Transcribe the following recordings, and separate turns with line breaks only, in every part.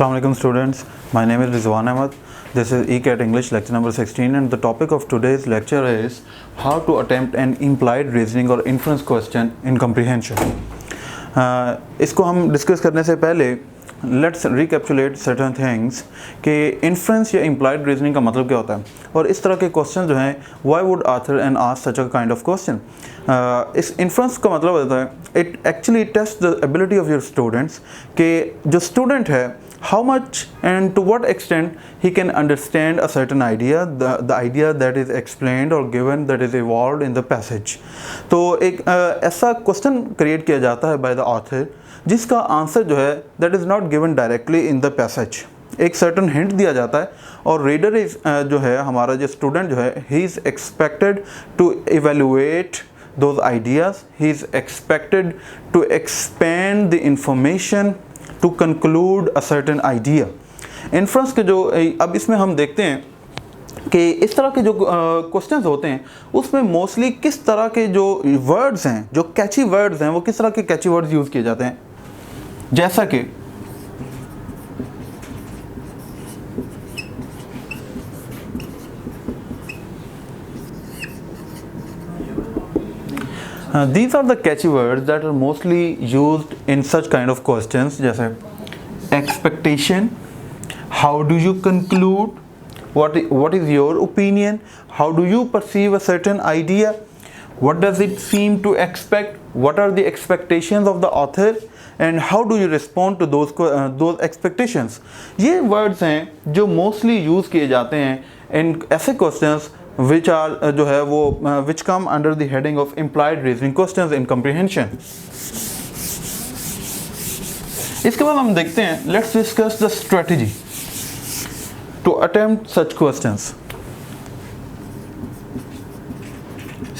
Assalamu alaikum students, my name is Rizwan Ahmad. This is ECAT English lecture number 16 and the topic of today's lecture is how to attempt an implied reasoning or inference question in comprehension. इसको हम discuss करने से पहले let's recapitulate certain things कि inference या implied reasoning का मतलब क्या होता है और इस तरह के क्वेश्चन जो हैं why would author and ask such a kind of question. इस इन्फ्रेंस का मतलब होता है it actually test the ability of your students कि जो स्टूडेंट है how much and to what extent he can understand a certain idea, the idea that is explained or given, that is evolved in the passage. तो एक ऐसा question create किया जाता है by the author जिसका answer जो है that is not given directly in the passage. एक सर्टन हिंट दिया जाता है और रीडर इज जो है हमारा जो स्टूडेंट जो है he is expected to evaluate those ideas, he is expected to expand the information to conclude a certain idea. Inference के जो अब इसमें हम देखते हैं कि इस तरह के जो क्वेश्चंस होते हैं उसमें मोस्टली किस तरह के जो वर्ड्स हैं, जो कैची वर्ड्स हैं, वो किस तरह के कैची वर्ड्स यूज़ किए जाते हैं. जैसा कि these are the catchy words that are mostly used in such kind of questions जैसे expectation, how do you conclude, what is your opinion, how do you perceive a certain idea, what does it seem to expect, what are the expectations of the author and how do you respond to those expectations. ये words हैं जो mostly use किए जाते हैं in ऐसे questions which are जो है वो which come under the heading of implied reasoning questions in comprehension. इसके बाद हम देखते हैं let's discuss the strategy to attempt such questions.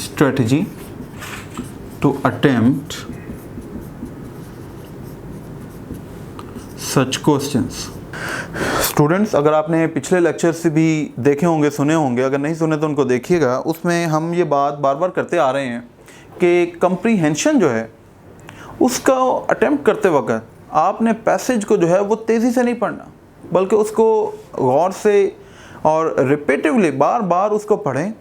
Strategy to attempt such questions. Students, अगर आपने पिछले लेक्चर से भी देखे होंगे, सुने होंगे, अगर नहीं सुने तो उनको देखिएगा. उसमें हम ये बात बार बार करते आ रहे हैं कि कंप्रीहेंशन जो है उसका अटेम्प्ट करते वक्त आपने पैसेज को जो है वो तेज़ी से नहीं पढ़ना, बल्कि उसको गौर से और रिपीटिवली बार बार उसको पढ़ें,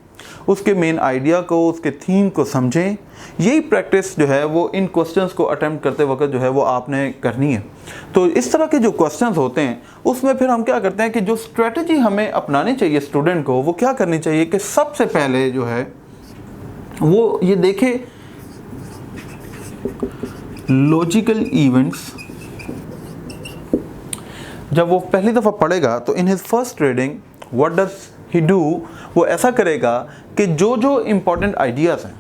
उसके मेन आइडिया को, उसके थीम को समझें. यही प्रैक्टिस जो है वो इन क्वेश्चंस को अटेम्प्ट करते वक्त जो है वो आपने करनी है. तो इस तरह के जो क्वेश्चंस होते हैं उसमें फिर हम क्या करते हैं कि जो स्ट्रेटजी हमें अपनानी चाहिए स्टूडेंट को, वो क्या करनी चाहिए कि सबसे पहले जो है वो ये देखे लॉजिकल इवेंट्स. जब वो पहली दफ़ा पढ़ेगा तो in his first reading what does he do, वो ऐसा करेगा कि जो जो इम्पोर्टेंट आइडियाज़ हैं,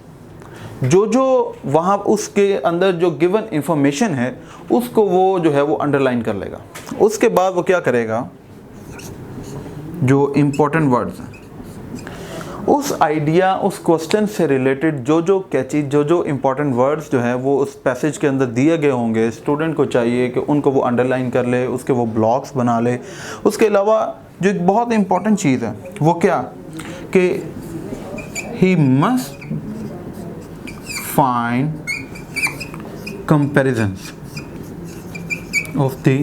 जो जो वहाँ उसके अंदर जो गिवन इंफॉर्मेशन है उसको वो जो है वो अंडरलाइन कर लेगा. उसके बाद वो क्या करेगा, जो इम्पोर्टेंट वर्ड्स हैं उस आइडिया, उस क्वेश्चन से रिलेटेड जो जो कैची, जो जो इम्पोर्टेंट वर्ड्स जो है वो उस पैसेज के अंदर दिए गए होंगे, स्टूडेंट को चाहिए कि उनको वो अंडरलाइन कर ले, उसके वो ब्लॉक्स बना ले. उसके अलावा जो एक बहुत इम्पोर्टेंट चीज़ है वो क्या कि he must find comparisons of the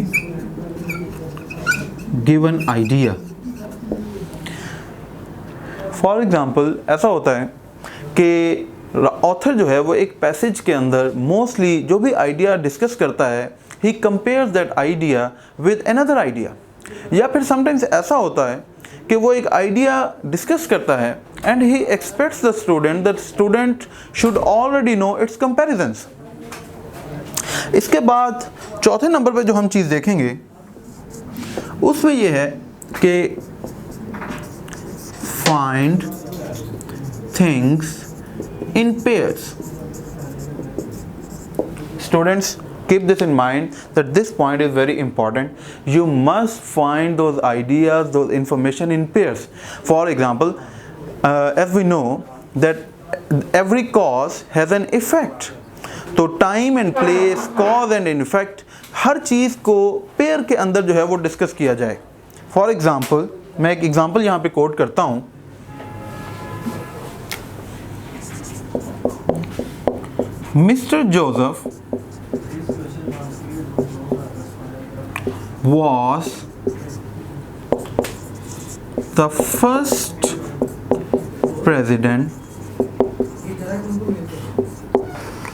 given idea. For example ऐसा होता है कि ऑथर जो है वो एक पैसेज के अंदर मोस्टली जो भी आइडिया डिस्कस करता है he compares that idea with another idea. या फिर समटाइम्स ऐसा होता है कि वो एक आइडिया डिस्कस करता है and he aspects the student that student should already know it's comparisons. इसके बाद चौथे नंबर पे जो हम चीज़ देखेंगे उसमें ये है कि find things in pairs. Students, keep this in mind that this point is very important. You must find those ideas, those information in pairs. For example, as we know that every cause has an effect. तो time and place, cause and effect, हर चीज़ को pair के अंदर जो है वो discuss किया जाए. For example, मैं एक एग्जाम्पल यहाँ पे कोट करता हूँ. Mr. Joseph was the first president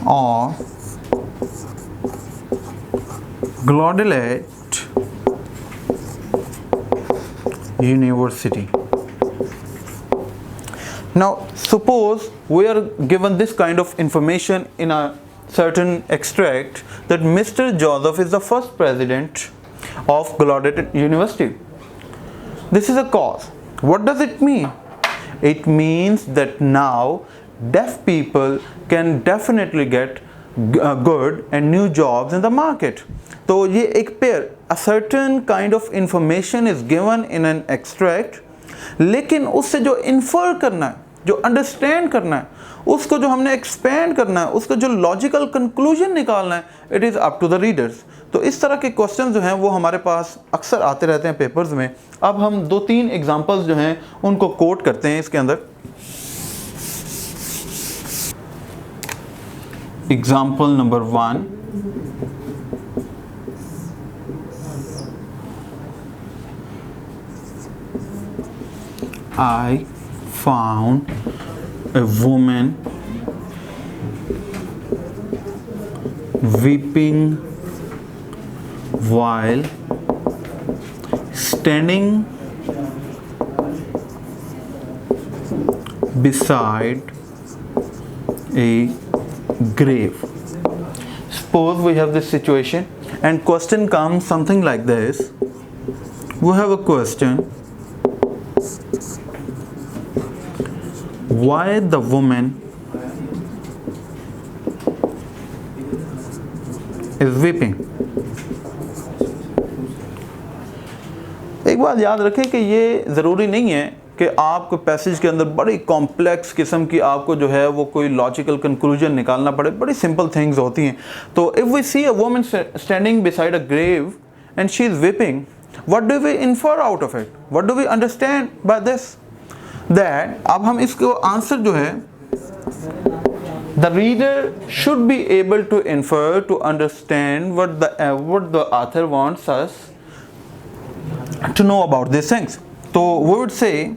of Gallaudet University. Now suppose we are given this kind of information in a certain extract that Mr. Joseph is the first president of Gallaudet University. This is a cause. What does it mean? It means that now deaf people can definitely get good and new jobs in the market. तो ये एक pair, a certain kind of information is given in an extract, लेकिन उससे जो infer करना है, जो understand करना है, उसको जो हमने एक्सपेंड करना है, उसका जो लॉजिकल कंक्लूजन निकालना है, it is up to the readers. तो इस तरह के क्वेश्चन जो हैं वो हमारे पास अक्सर आते रहते हैं पेपर्स में. अब हम 2-3 एग्जांपल्स जो हैं उनको कोट करते हैं इसके अंदर. Example number 1. I found a woman weeping while standing beside a grave. Suppose we have this situation and question comes something like this. We have a question: why the woman is weeping? एक बात याद रखें कि ये ज़रूरी नहीं है कि आपको पैसेज के अंदर बड़ी कॉम्प्लेक्स किस्म की आपको जो है वो कोई लॉजिकल कंक्लूजन निकालना पड़े. बड़ी सिंपल थिंग्स होती हैं. तो if we see a woman standing beside a grave and she is weeping, what do we infer out of it? What do we understand by this? That अब हम इसको answer जो है, the reader should be able to infer, to understand what the author wants us to know about these things. So we would say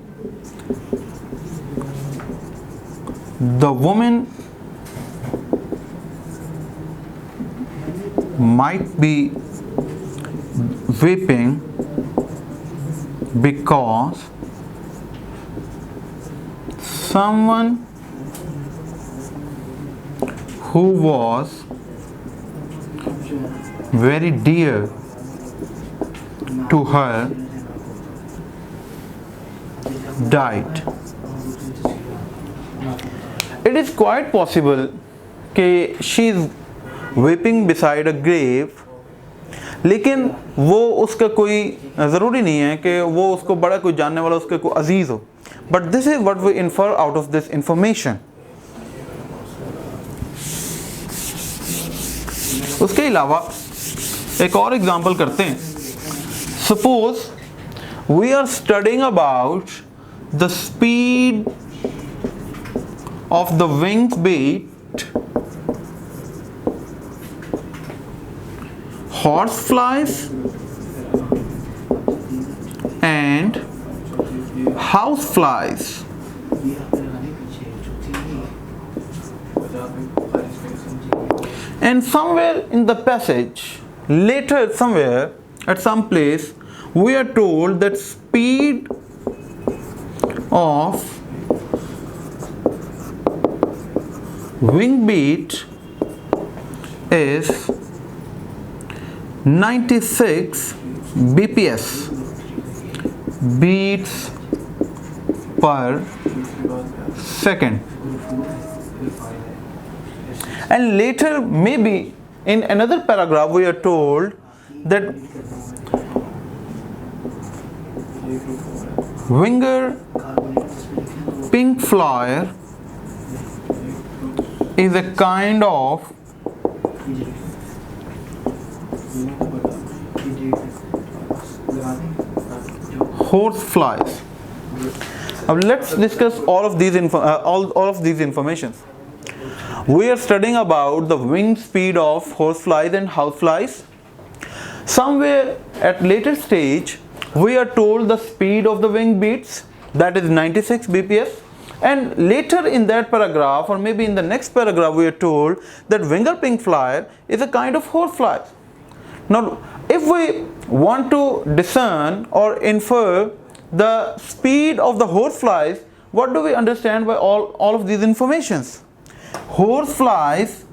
the woman might be weeping because someone who was very dear to her died. It is quite possible कि she is weeping beside a grave, लेकिन वो उसका कोई ज़रूरी नहीं है कि वो उसको बड़ा कोई जानने वाला उसके कोई अजीज़ हो. But this is what we infer out of this information. उसके अलावा एक और एग्जांपल करते हैं. Suppose we are studying about the speed of the wing beat horseflies and houseflies. And somewhere in the passage, later somewhere at some place, we are told that speed of wing beat is 96 bps, beats per second. And later maybe in another paragraph we are told that winger pink flyer is a kind of horse flies. Now let's discuss all of these informations. We are studying about the wing speed of horseflies and houseflies. Somewhere at later stage, we are told the speed of the wing beats, that is 96 bps, and later in that paragraph or maybe in the next paragraph we are told that Wenger pink flyer is a kind of horsefly. Now if we want to discern or infer the speed of the horseflies, what do we understand by all of these informations? Horseflies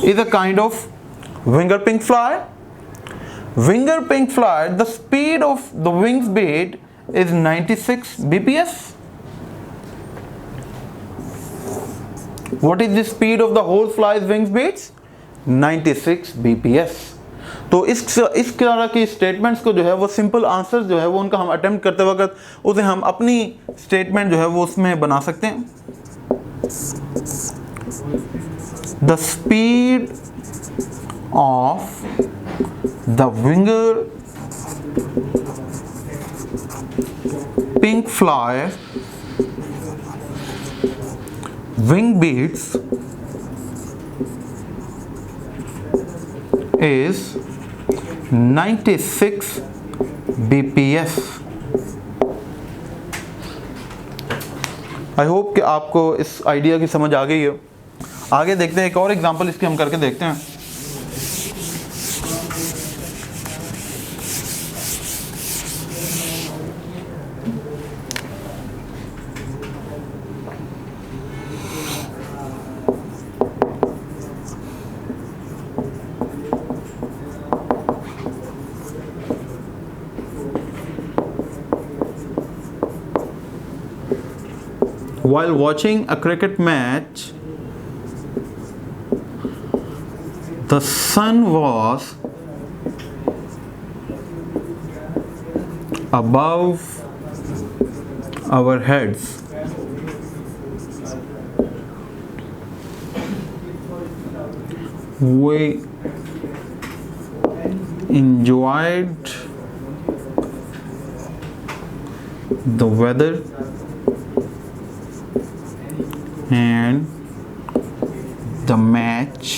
is a kind of Wenger pink flyer. Wenger pink flyer, the speed of the wings beat is 96 bps. What is the speed of the horsefly's wings beats? 96 bps. तो इस तरह की statements को जो है वो simple answers जो है वो उनका हम अटेम्प्ट करते वक्त उसे हम अपनी स्टेटमेंट जो है वो उसमें बना सकते हैं. The speed of the winger pink flyer wing beats is 96 bps. I hope कि आपको इस आइडिया की समझ आ गई हो. आगे देखते हैं, एक और एग्जांपल इसके हम करके देखते हैं. While watching a cricket match, the sun was above our heads. We enjoyed the weather and the match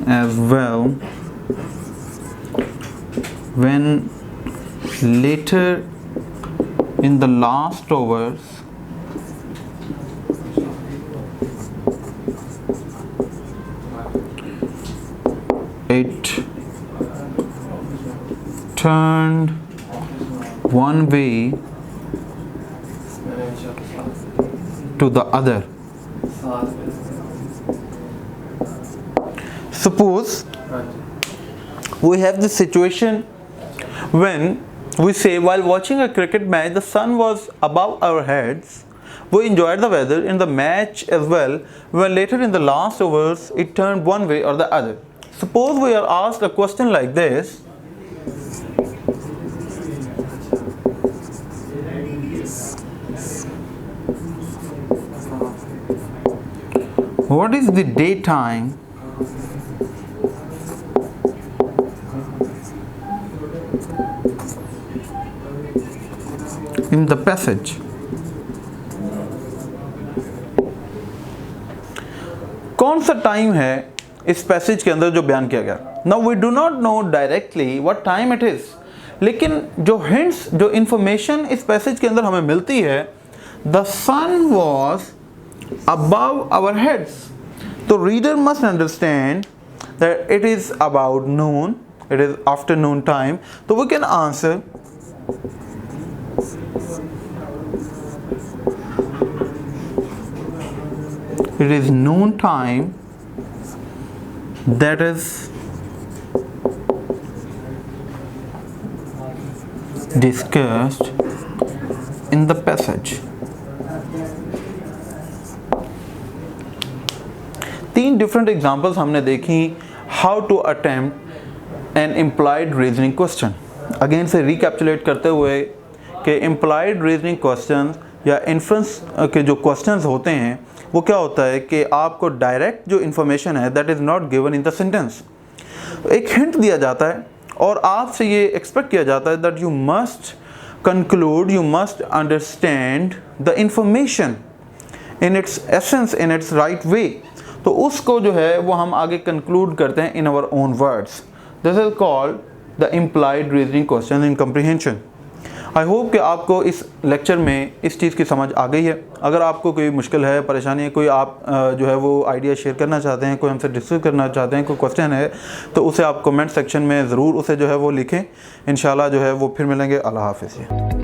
as well. When later in the last overs it turned one way to the other. Suppose we have this situation when we say while watching a cricket match the sun was above our heads. We enjoyed the weather in the match as well, when later in the last overs it turned one way or the other. Suppose we are asked a question like this. What is the daytime in the passage? कौन सा time है इस passage के अंदर जो बयान किया गया? Now we do not know directly what time it is, लेकिन जो hints, जो information इस पैसेज के अंदर हमें मिलती है, the sun was above our heads. So reader must understand that it is about noon, it is afternoon time. So we can answer it is noon time, that is discussed in the passage. तीन different examples हमने देखी how to attempt an implied reasoning question. Again से recapitulate करते हुए कि implied reasoning question या inference के जो क्वेश्चंस होते हैं वो क्या होता है कि आपको डायरेक्ट जो इन्फॉर्मेशन है that is not given in the sentence. एक हिंट दिया जाता है और आपसे ये एक्सपेक्ट किया जाता है that you must conclude, you must understand the information in its essence, in its right way. तो उसको जो है वो हम आगे कंक्लूड करते हैं in our own words. This is called the implied reasoning question in comprehension. I hope कि आपको इस लेक्चर में इस चीज़ की समझ आ गई है। अगर आपको कोई मुश्किल है, परेशानी है, कोई आप जो है वो आइडिया शेयर करना चाहते हैं, कोई हमसे डिस्कस करना चाहते हैं, कोई क्वेश्चन है, तो उसे आप कमेंट सेक्शन में ज़रूर उसे जो है वो लिखें। इंशाल्लाह जो है वो फिर मिलेंगे। अल्लाह हाफ़िज़।